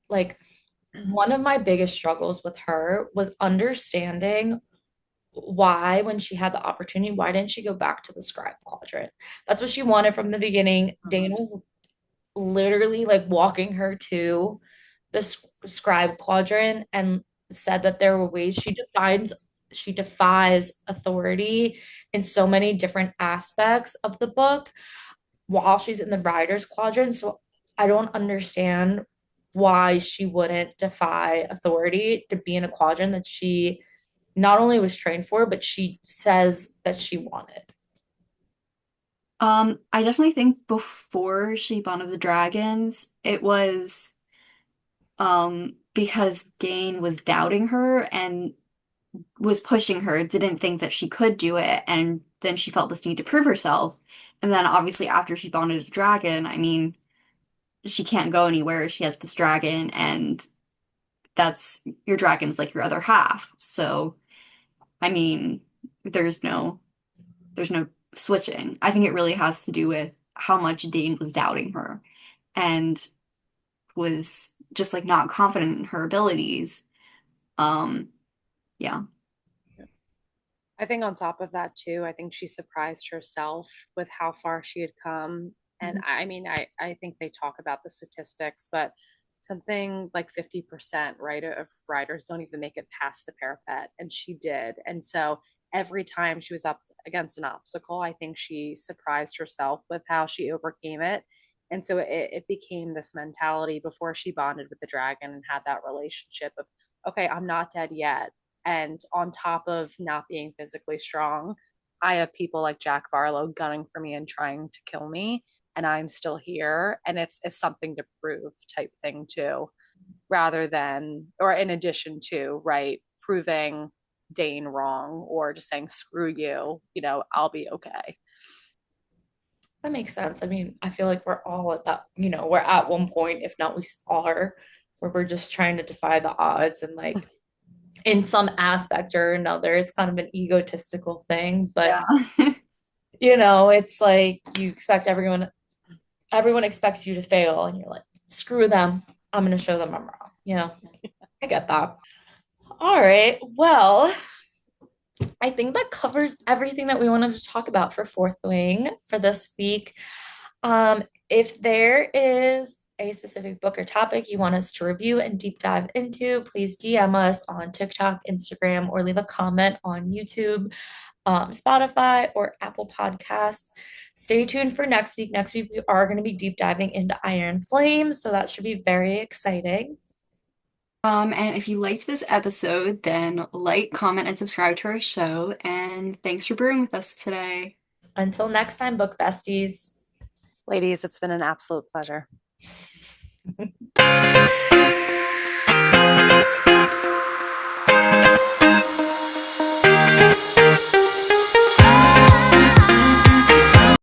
like one of my biggest struggles with her was understanding why, when she had the opportunity, why didn't she go back to the scribe quadrant? That's what she wanted from the beginning. Dane was literally like walking her to the scribe quadrant, and said that there were ways she defies authority in so many different aspects of the book while she's in the Riders Quadrant. So I don't understand why she wouldn't defy authority to be in a quadrant that she not only was trained for, but she says that she wanted. I definitely think before she bonded the dragons, it was because Dane was doubting her and was pushing her, didn't think that she could do it, and then she felt this need to prove herself. And then obviously after she bonded a dragon, I mean, she can't go anywhere. She has this dragon, and that's your dragon's like your other half. So, I mean, there's no there's no switching. I think it really has to do with how much Dane was doubting her and was just like not confident in her abilities. Um, yeah. I think on top of that too, I think she surprised herself with how far she had come. And Mhm. I mean, I think they talk about the statistics, but something like 50%, right, of riders don't even make it past the parapet. And she did. And so every time she was up against an obstacle, I think she surprised herself with how she overcame it. And so it became this mentality before she bonded with the dragon and had that relationship of, okay, I'm not dead yet. And on top of not being physically strong, I have people like Jack Barlow gunning for me and trying to kill me, and I'm still here. And it's something to prove type thing too, rather than, or in addition to, right, proving Dane wrong or just saying, screw you, I'll be okay. That makes sense. I mean, I feel like we're all at that, we're at one point, if not we are, where we're just trying to defy the odds and like in some aspect or another, it's kind of an egotistical thing, but Yeah. it's like you expect everyone expects you to fail and you're like, screw them. I'm going to show them I'm wrong. I get that. All right. Well, I think that covers everything that we wanted to talk about for Fourth Wing for this week. If there is a specific book or topic you want us to review and deep dive into, please DM us on TikTok, Instagram, or leave a comment on YouTube, Spotify, or Apple Podcasts. Stay tuned for next week. Next week, we are going to be deep diving into Iron Flame, so that should be very exciting. And if you liked this episode, then like, comment, and subscribe to our show. And thanks for brewing with us today. Until next time, book besties. Ladies, it's been an absolute pleasure.